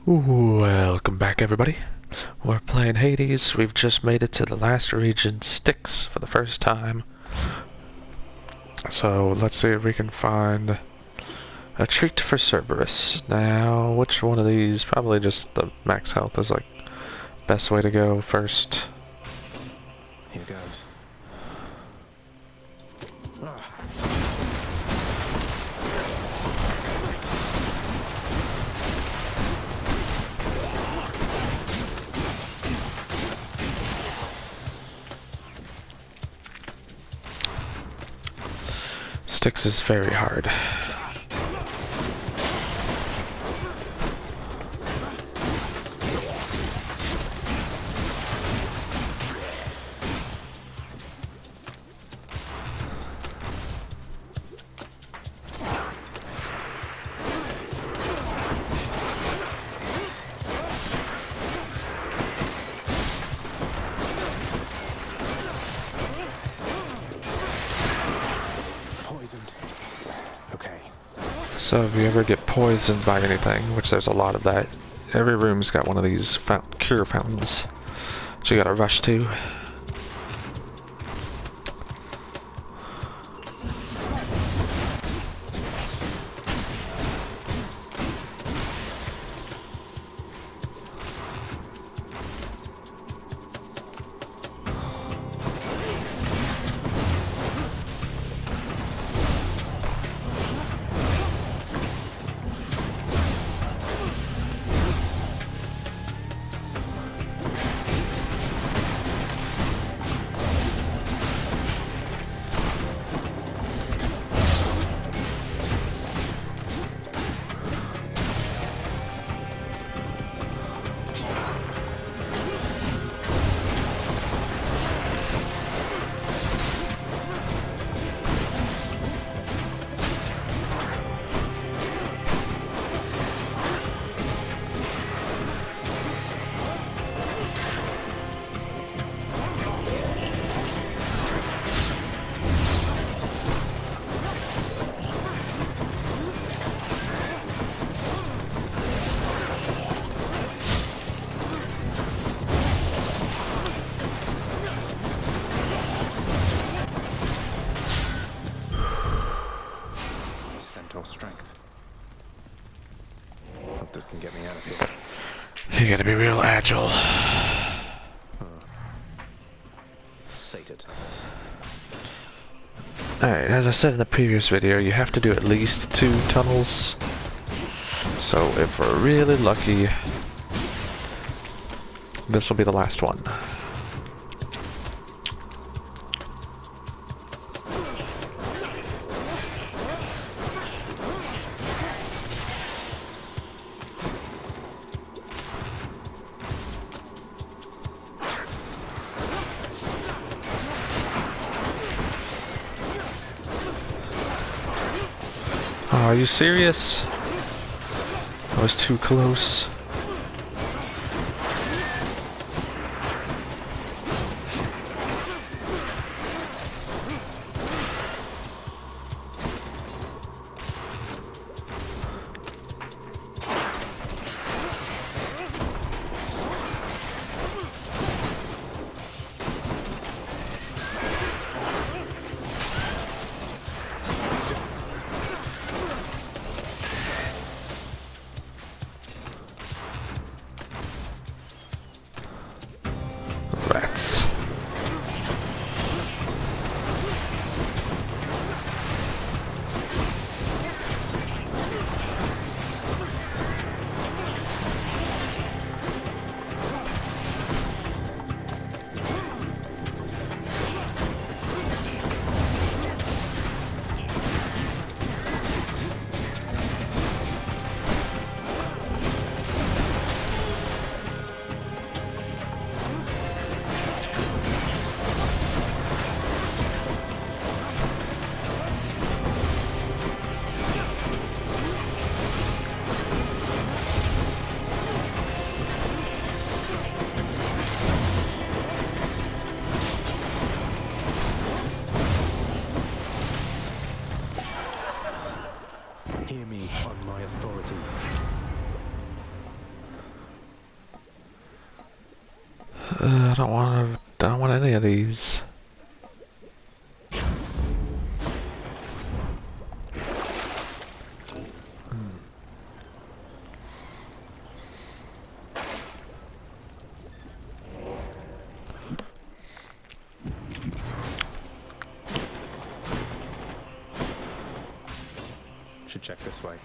Welcome back, everybody. We're playing Hades. We've just made it to the last region, Styx, for the first time. So let's see if we can find a treat for Cerberus. Now, which one of these? Probably just the max health is like best way to go first. Here goes. Styx is very hard. Poisoned. Okay. So if you ever get poisoned by anything, which there's a lot of that, every room's got one of these cure fountains, so you gotta rush to. Centaur strength. Hope this can get me out of here. You gotta be real agile. Satyr tunnels. Alright, as I said in the previous video, you have to do at least 2 tunnels. So if we're really lucky, this will be the last one. Are you serious? I was too close. I don't want to. I don't want any of these. Should check this way.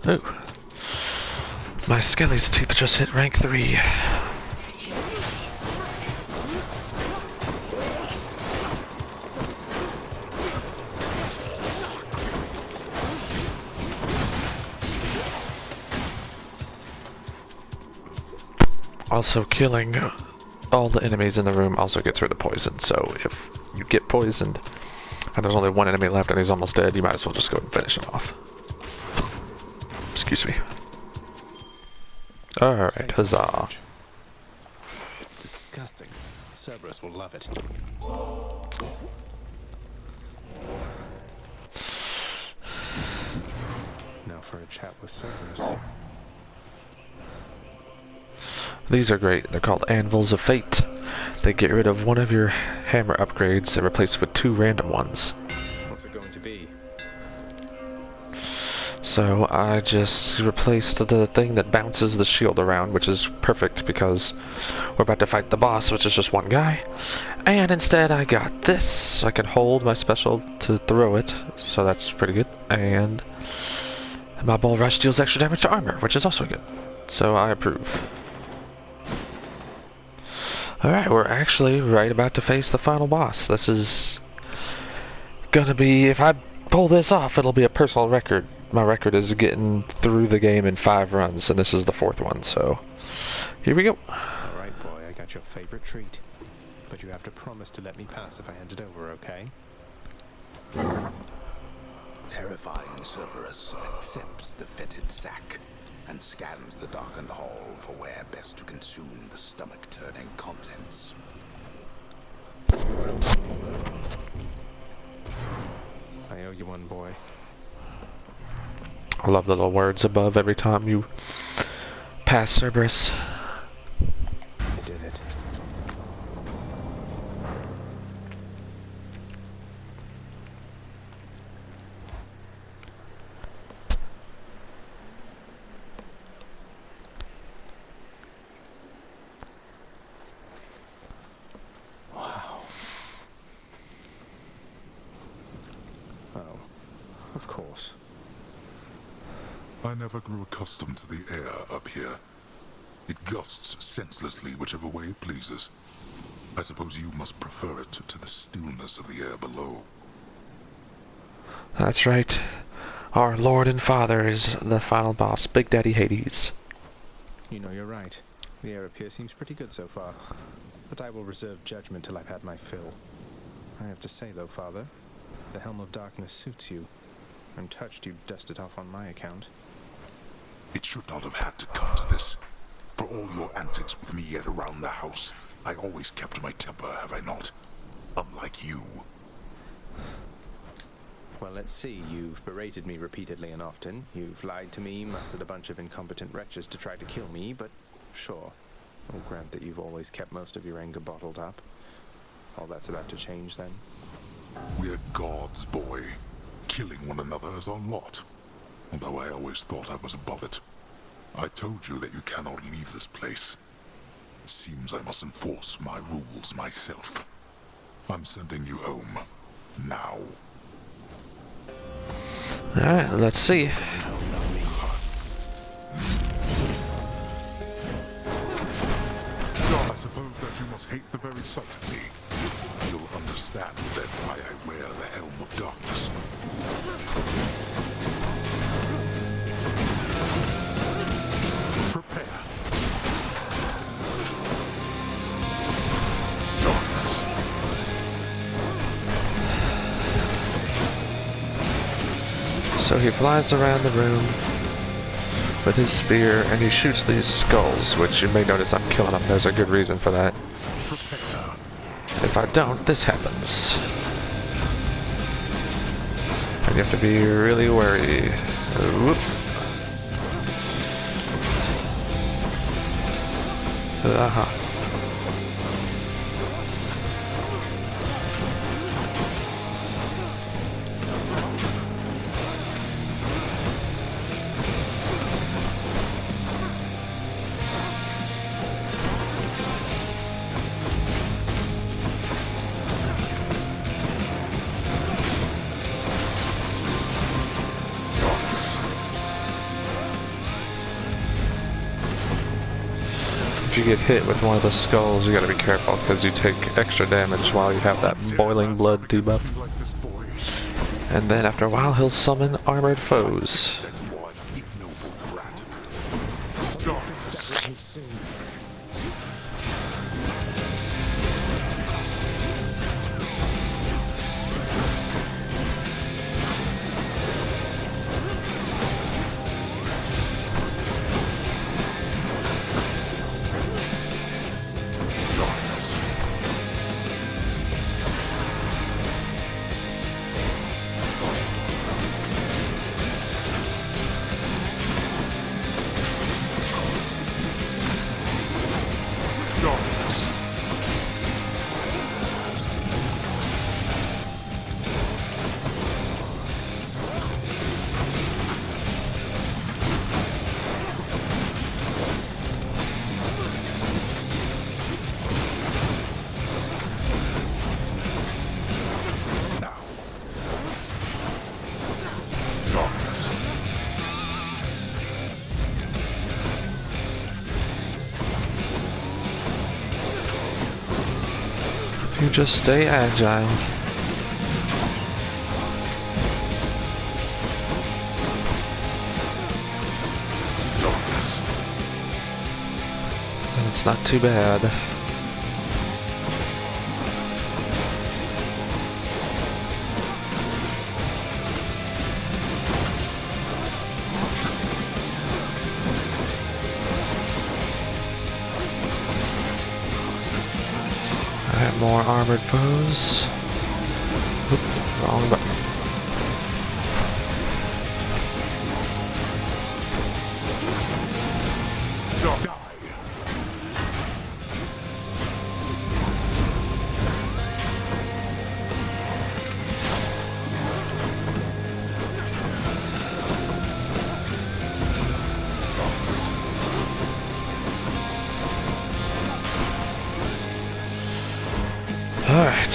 Ooh. My Skelly's teeth just hit rank 3. Also, killing all the enemies in the room also gets rid of poison, so if you get poisoned and there's only one enemy left and he's almost dead, you might as well just go and finish him off. Excuse me. Alright, huzzah. Disgusting. Cerberus will love it. Now for a chat with Cerberus. These are great. They're called Anvils of Fate. They get rid of one of your hammer upgrades and replace it with 2 random ones. What's it going to be? So I just replaced the thing that bounces the shield around, which is perfect because we're about to fight the boss, which is just one guy. And instead I got this. I can hold my special to throw it, so that's pretty good. And my Bull Rush deals extra damage to armor, which is also good. So I approve. Alright, we're actually right about to face the final boss. This is gonna be, if I pull this off, it'll be a personal record. My record is getting through the game in 5 runs, and this is the 4th one, so here we go. Alright, boy, I got your favorite treat. But you have to promise to let me pass if I hand it over, okay? Terrifying Cerberus accepts the fetid sack and scans the darkened hall for where best to consume the stomach-turning contents. I owe you one, boy. I love the little words above every time you pass Cerberus. You did it. Wow. Oh, of course. I never grew accustomed to the air up here. It gusts senselessly whichever way it pleases. I suppose you must prefer it to the stillness of the air below. That's right. Our Lord and Father is the final boss, Big Daddy Hades. You know, you're right. The air up here seems pretty good so far. But I will reserve judgment till I've had my fill. I have to say, though, Father, the Helm of Darkness suits you. I'm touched you dust it off on my account. It should not have had to come to this. For all your antics with me yet around the house, I always kept my temper, have I not? Unlike you. Well, let's see. You've berated me repeatedly and often. You've lied to me, mustered a bunch of incompetent wretches to try to kill me, but sure. I'll grant that you've always kept most of your anger bottled up. All that's about to change, then? We're gods, boy. Killing one another is our lot. Although I always thought I was above it. I told you that you cannot leave this place. It seems I must enforce my rules myself. I'm sending you home. Now. Alright, let's see. I suppose that you must hate the very sight of me. You'll understand then why I wear the Helm of Darkness. So he flies around the room with his spear, and he shoots these skulls, which you may notice I'm killing them. There's a good reason for that. If I don't, this happens. And you have to be really wary. Whoop. Aha. If you get hit with one of the skulls, you gotta be careful because you take extra damage while you have that boiling blood debuff. And then after a while, he'll summon armored foes. You just stay agile. And it's not too bad. More armored foes. Oop, wrong button. Alright.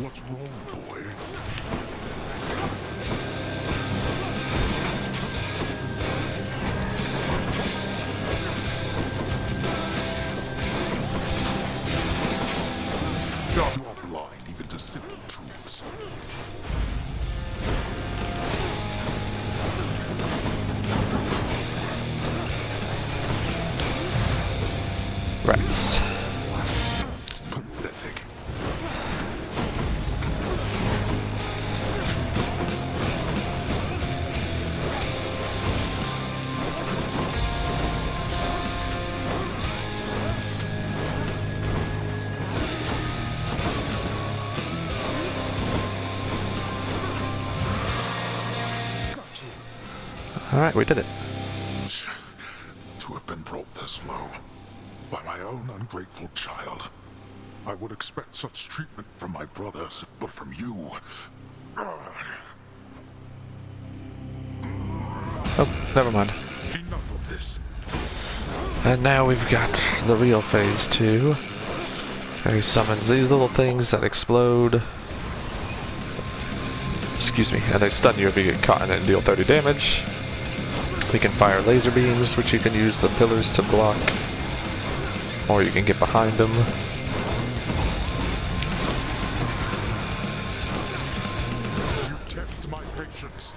What's wrong, boy? You are blind even to simple truths. Rats. Pathetic. Alright, we did it. To have been brought this low by my own ungrateful child. I would expect such treatment from my brothers, but from you... Oh, never mind. Enough of this. And now we've got the real phase 2. And he summons these little things that explode. Excuse me, and they stun you if you get caught in it and deal 30 damage. We can fire laser beams, which you can use the pillars to block. Or you can get behind them. You test my patience.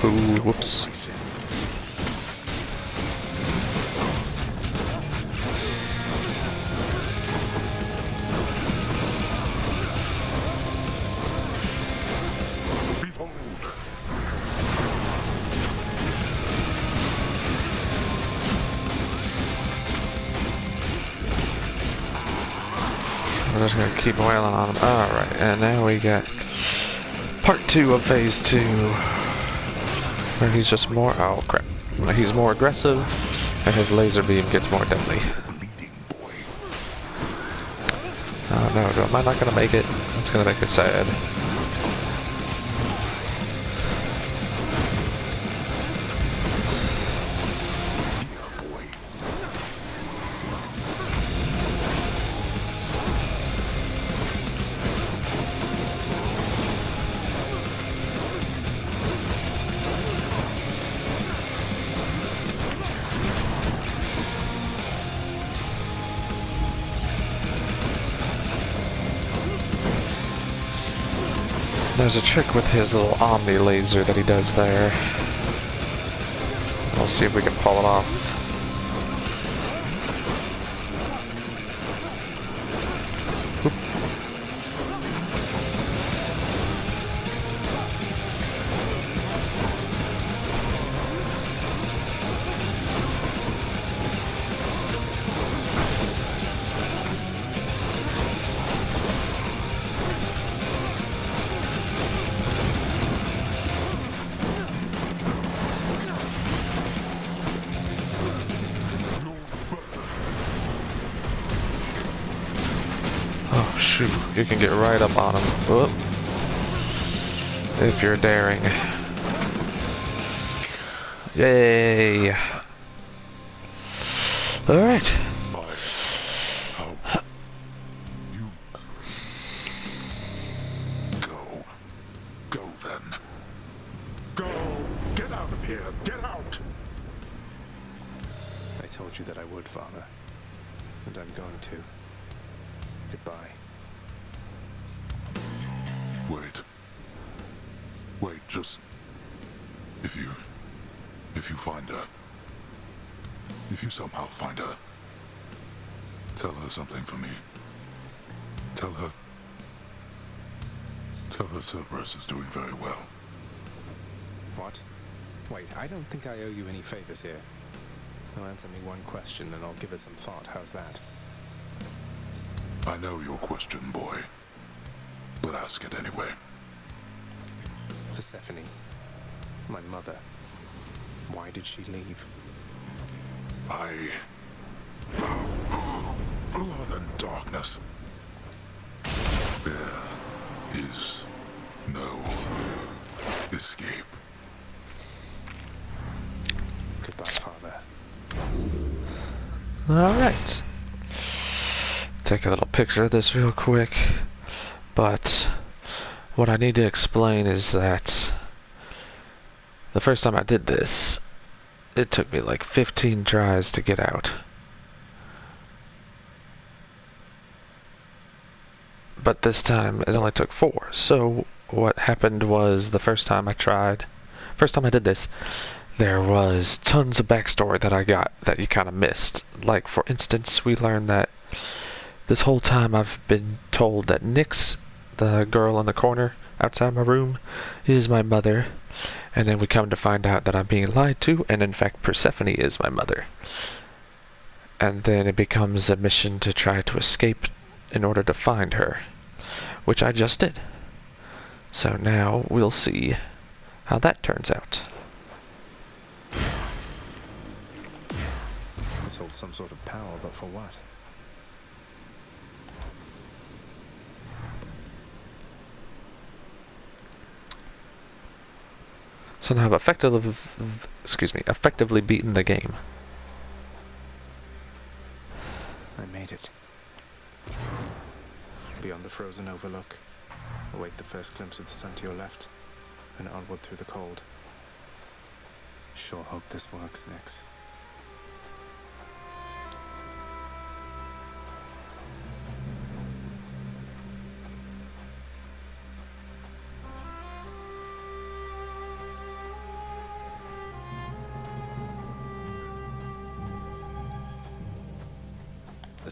Ooh, whoops. I'm just gonna keep wailing on him. Alright, and now we get part 2 of phase 2. Where he's just more, oh crap. He's more aggressive, and his laser beam gets more deadly. Oh no, am I not gonna make it? That's gonna make me sad. There's a trick with his little Omni laser that he does there. We'll see if we can pull it off. Oop. Oh shoot, you can get right up on him. Whoop. If you're daring. Yay! Alright. You go. Go then. Go! Get out of here! Get out! I told you that I would, Father. And I'm going to. Goodbye. Wait. Wait, just... If you find her... If you somehow find her... Tell her something for me. Tell her Cerberus is doing very well. What? Wait, I don't think I owe you any favors here. Now answer me one question and I'll give it some thought. How's that? I know your question, boy. But ask it anyway. Persephone, my mother, why did she leave? Blood and darkness. There is no escape. Goodbye, Father. Alright. Take a little picture of this real quick. But what I need to explain is that the first time I did this, it took me like 15 tries to get out. But this time it only took 4. So what happened was the first time I did this, there was tons of backstory that I got that you kind of missed. Like, for instance, we learned that this whole time I've been told that Nyx, the girl in the corner outside my room, is my mother. And then we come to find out that I'm being lied to, and in fact Persephone is my mother. And then it becomes a mission to try to escape in order to find her, which I just did. So now we'll see how that turns out. This holds some sort of power, but for what? So now I've effectively beaten the game. I made it. Beyond the frozen overlook, await the first glimpse of the sun to your left, and onward through the cold. Sure hope this works, Nyx.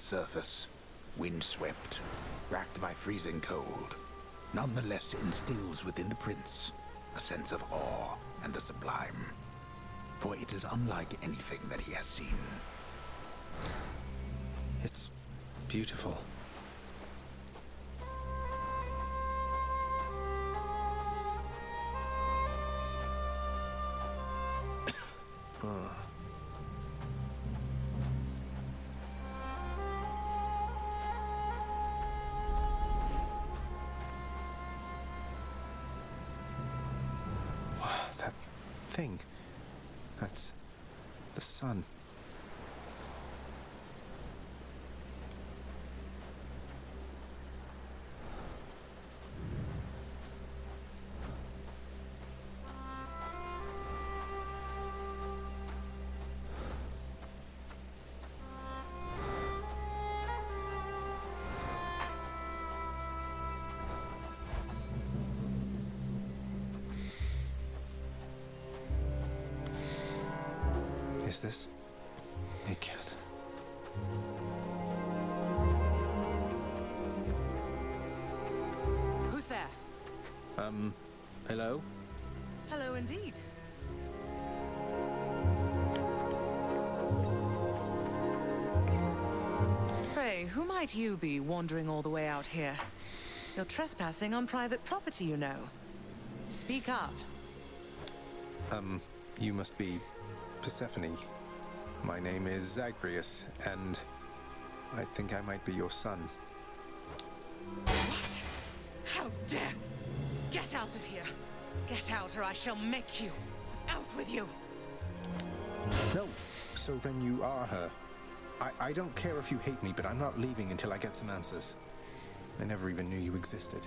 surface, windswept, racked by freezing cold, nonetheless instills within the prince a sense of awe and the sublime, for it is unlike anything that he has seen. It's beautiful. That thing. That's the sun. Is this a cat? Who's there? Hello? Hello indeed. Pray, who might you be wandering all the way out here? You're trespassing on private property, you know. Speak up. You must be Persephone. My name is Zagreus, and I think I might be your son. What? How dare! Get out of here! Get out, or I shall make you! Out with you! No, so then you are her. I don't care if you hate me, but I'm not leaving until I get some answers. I never even knew you existed.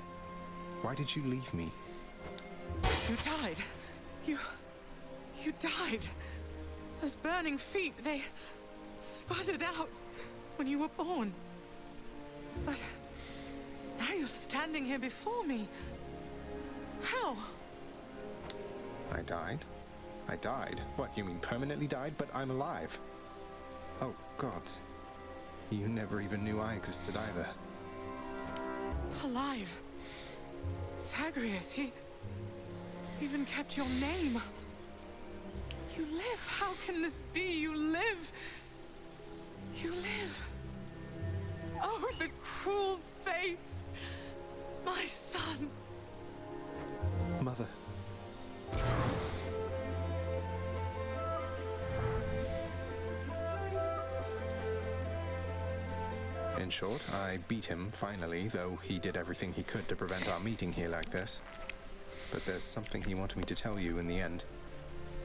Why did you leave me? You died. You died. Those burning feet, they sputtered out when you were born. But now you're standing here before me. How? I died? I died? What, you mean permanently died? But I'm alive. Oh, gods. You never even knew I existed either. Alive. Zagreus, he even kept your name. You live. How can this be? You live. You live. Oh, the cruel fates. My son. Mother. In short, I beat him, finally, though he did everything he could to prevent our meeting here like this. But there's something he wanted me to tell you in the end.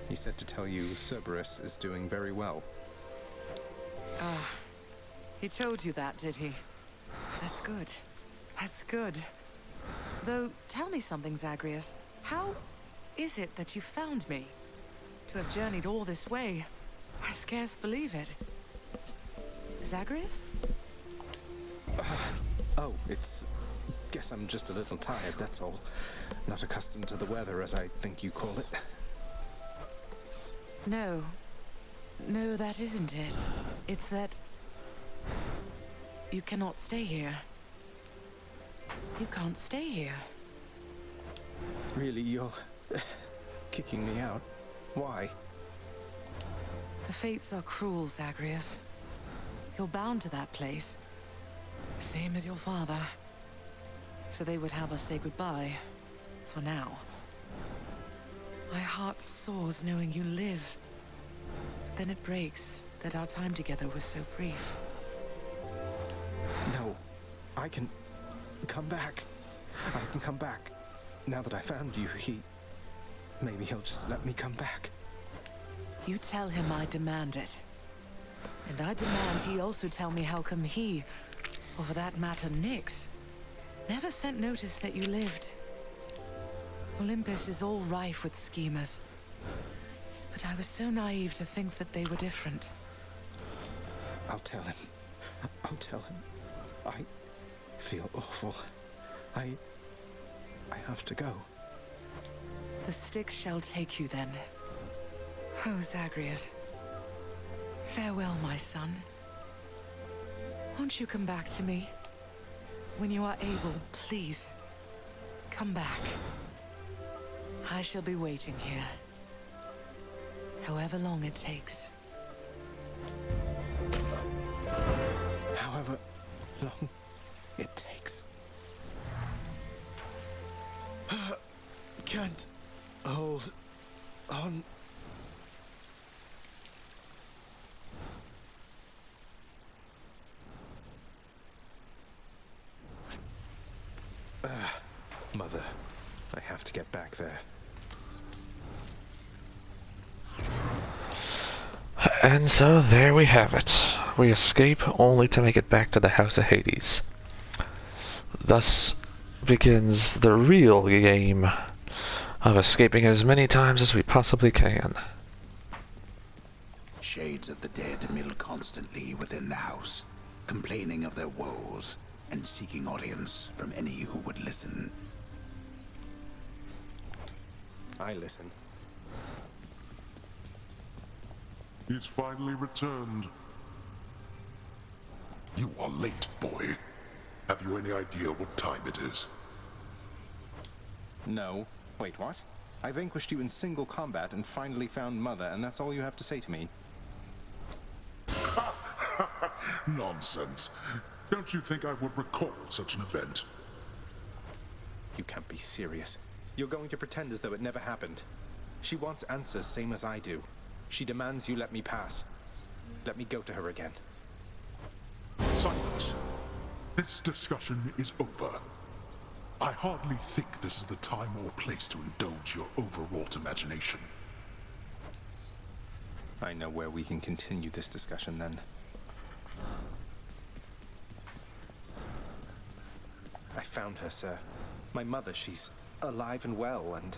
He said to tell you Cerberus is doing very well. Ah, he told you that, did he? That's good. That's good. Though, tell me something, Zagreus. How is it that you found me? To have journeyed all this way, I scarce believe it. Zagreus? Oh, it's... Guess I'm just a little tired, that's all. Not accustomed to the weather, as I think you call it. No. No, that isn't it. It's that... you cannot stay here. You can't stay here. Really, you're... kicking me out? Why? The fates are cruel, Zagreus. You're bound to that place. Same as your father. So they would have us say goodbye. For now. My heart soars knowing you live. Then it breaks that our time together was so brief. No. I can... come back. I can come back. Now that I found you, maybe he'll just let me come back. You tell him I demand it. And I demand he also tell me how come he, or for that matter Nyx, never sent notice that you lived. Olympus is all rife with schemers. But I was so naive to think that they were different. I'll tell him. I'll tell him. I feel awful. I have to go. The Styx shall take you then. Oh, Zagreus. Farewell, my son. Won't you come back to me? When you are able, please. Come back. I shall be waiting here. However long it takes. However long it takes. Can't hold on. Mother, I have to get back there. And so there we have it. We escape only to make it back to the House of Hades. Thus begins the real game of escaping as many times as we possibly can. Shades of the dead mill constantly within the house, complaining of their woes and seeking audience from any who would listen. I listen. He's finally returned. You are late, boy. Have you any idea what time it is? No. Wait, what? I vanquished you in single combat and finally found Mother, and that's all you have to say to me? Nonsense. Don't you think I would recall such an event? You can't be serious. You're going to pretend as though it never happened. She wants answers same as I do. She demands you let me pass. Let me go to her again. Silence. This discussion is over. I hardly think this is the time or place to indulge your overwrought imagination. I know where we can continue this discussion then. I found her, sir. My mother, she's alive and well, and...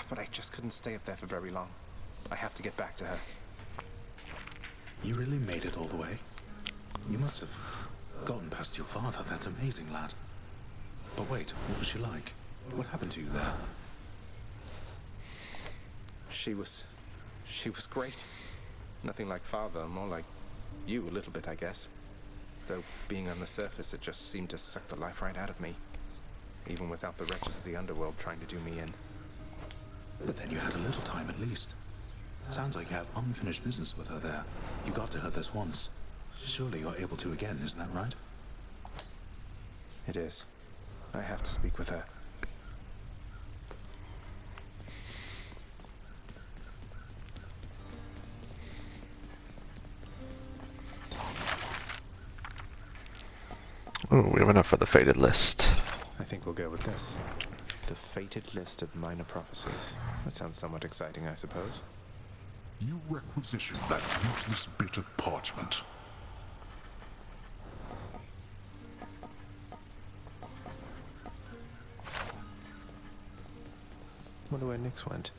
but I just couldn't stay up there for very long. I have to get back to her. You really made it all the way? You must have gotten past your father. That's amazing, lad. But wait, what was she like? What happened to you there? She was great. Nothing like father, more like you a little bit, I guess. Though being on the surface, it just seemed to suck the life right out of me. Even without the wretches of the underworld trying to do me in. But then you had a little time at least. Sounds like you have unfinished business with her there. You got to her this once. Surely you're able to again, isn't that right? It is. I have to speak with her. Ooh, we have enough for the fated list. I think we'll go with this. The fated list of minor prophecies. That sounds somewhat exciting, I suppose. You requisitioned that useless bit of parchment. Wonder where Nyx went.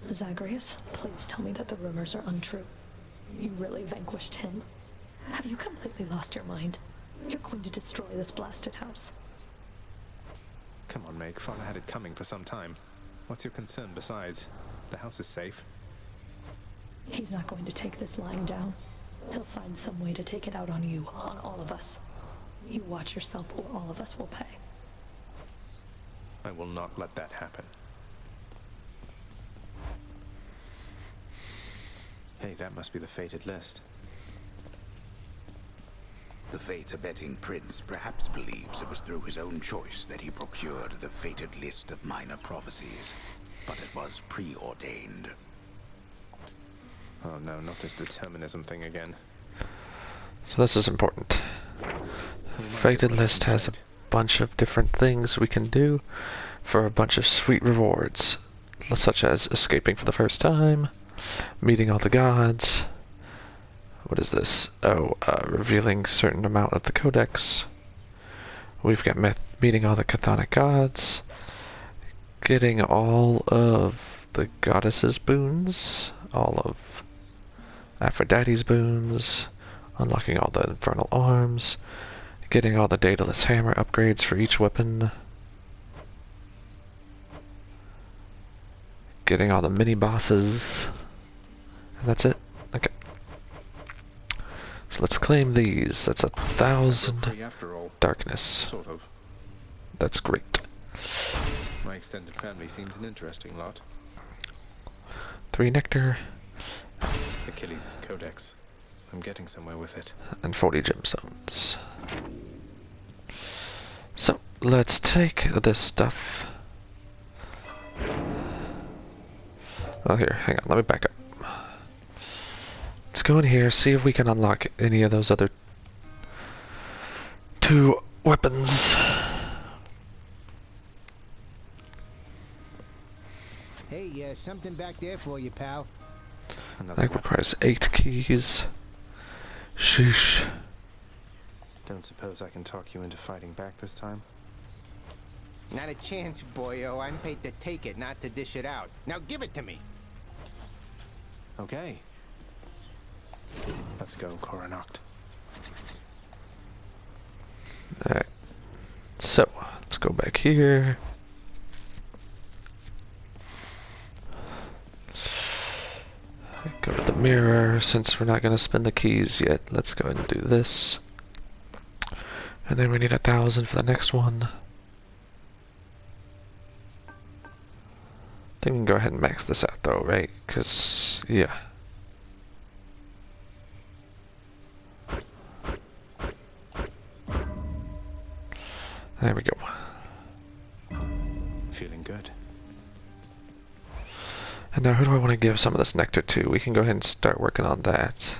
Zagreus, please tell me that the rumors are untrue. You really vanquished him. Have you completely lost your mind? You're going to destroy this blasted house. Come on, Meg. Father had it coming for some time. What's your concern besides? The house is safe. He's not going to take this lying down. He'll find some way to take it out on you, on all of us. You watch yourself or all of us will pay. I will not let that happen. Hey, that must be the fated list. The fate-abetting prince perhaps believes it was through his own choice that he procured the fated list of minor prophecies, but it was preordained. Oh no, not this determinism thing again. So this is important. Fated list has a bunch of different things we can do for a bunch of sweet rewards, such as escaping for the first time, meeting all the gods. What is this? Oh, revealing certain amount of the codex. We've got meeting all the chthonic gods, getting all of the goddesses' boons, all of Aphrodite's boons, unlocking all the infernal arms, getting all the Daedalus hammer upgrades for each weapon, getting all the mini bosses, and that's it. Okay. So let's claim these. That's We're 1,000 free after all. darkness. Sort of. That's great. My extended family seems an interesting lot. 3 nectar Achilles' Codex. I'm getting somewhere with it. and 40 gemstones. So let's take this stuff. Oh, here, hang on, let me back up. Let's go in here, see if we can unlock any of those other 2 weapons. Hey, something back there for you, pal. Another That weapon. requires 8 keys. Sheesh. Don't suppose I can talk you into fighting back this time? Not a chance, boyo. I'm paid to take it, not to dish it out. Now give it to me. Okay. Let's go, Coronacht. Alright. So, let's go back here. Go to the mirror. Since we're not going to spend the keys yet, let's go ahead and do this. And then we need 1,000 for the next one. I think we can go ahead and max this out though, right? Because, yeah. There we go. Feeling good. And now who do I want to give some of this nectar to? We can go ahead and start working on that.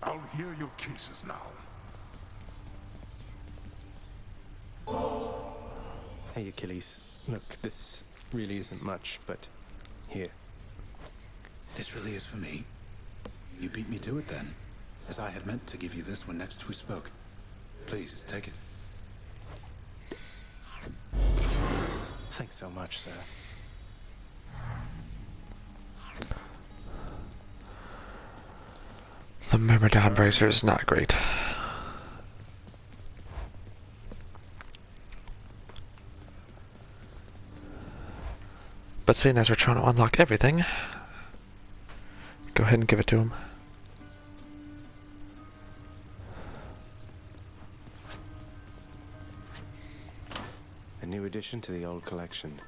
I'll hear your cases now. Hey, Achilles. Look, this really isn't much, but here. This really is for me. You beat me to it then, as I had meant to give you this when next we spoke. Please, take it. Thanks so much, sir. The Myrmidon Bracer is not great. But seeing as we're trying to unlock everything, go ahead and give it to him. A new addition to the old collection.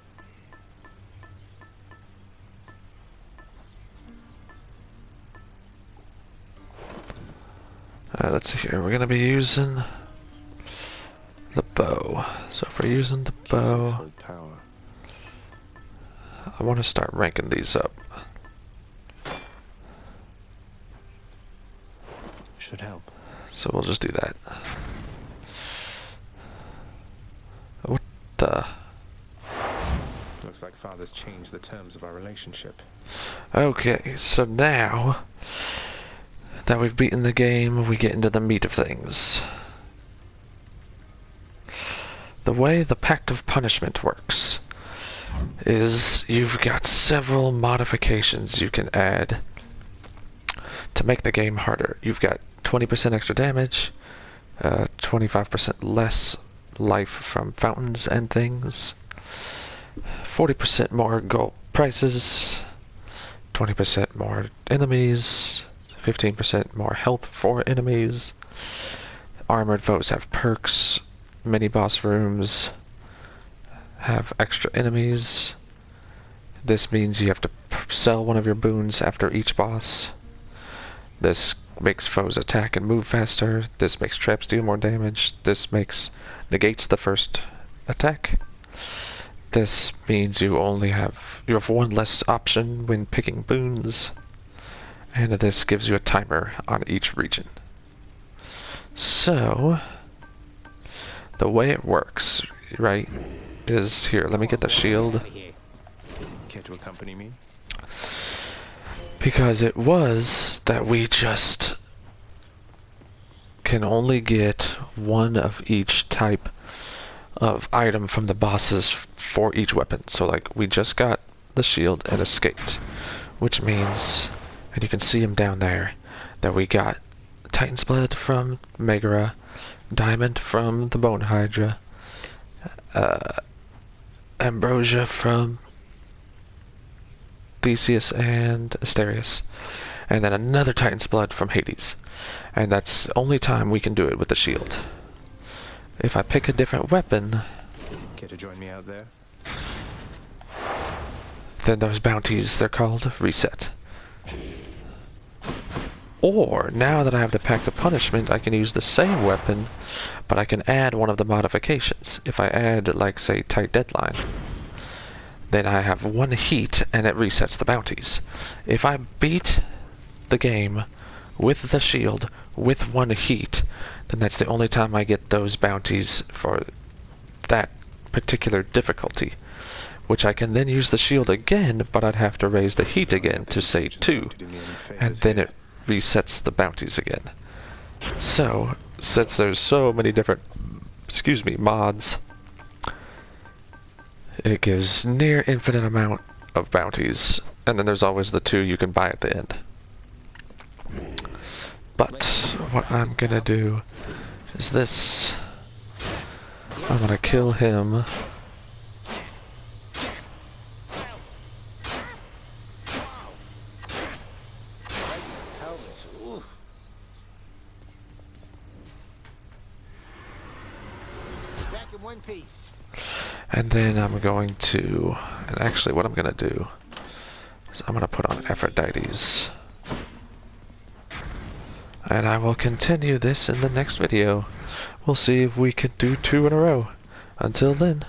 Alright, let's see here. We're going to be using the bow. So if we're using the Keys bow, exert power. I want to start ranking these up. Should help. So we'll just do that. What the? Looks like Father's changed the terms of our relationship. Okay, so now that we've beaten the game, we get into the meat of things. The way the Pact of Punishment works is you've got several modifications you can add to make the game harder. You've got 20% extra damage, 25% less life from fountains and things, 40% more gold prices, 20% more enemies, 15% more health for enemies. Armored foes have perks. Mini boss rooms have extra enemies. This means you have to sell one of your boons after each boss. This makes foes attack and move faster. This makes traps do more damage. This negates the first attack. This means you have one less option when picking boons. And this gives you a timer on each region. So, the way it works, right, is here. Let me get the shield. Care to accompany me? Because it was that we just can only get one of each type of item from the bosses for each weapon. So like we just got the shield and escaped, which means, and you can see him down there, that we got Titan's Blood from Megara, Diamond from the Bone Hydra, Ambrosia from Theseus and Asterius, and then another Titan's Blood from Hades. And that's the only time we can do it with the shield. If I pick a different weapon, Care to join me out there? then those bounties, they're called, reset. Or, now that I have the Pact of Punishment, I can use the same weapon, but I can add one of the modifications. If I add, like, say, Tight Deadline, then I have 1 heat, and it resets the bounties. If I beat the game with the shield, with 1 heat, then that's the only time I get those bounties for that particular difficulty. Which I can then use the shield again, but I'd have to raise the heat again to, say, 2, and then it resets the bounties again. So, since there's so many different, mods, it gives near infinite amount of bounties, and then there's always the 2 you can buy at the end. But what I'm gonna do is this. I'm gonna kill him. Back in one piece. And then I'm going to, and actually what I'm going to do is I'm going to put on Aphrodite's. And I will continue this in the next video. We'll see if we can do 2 in a row. Until then.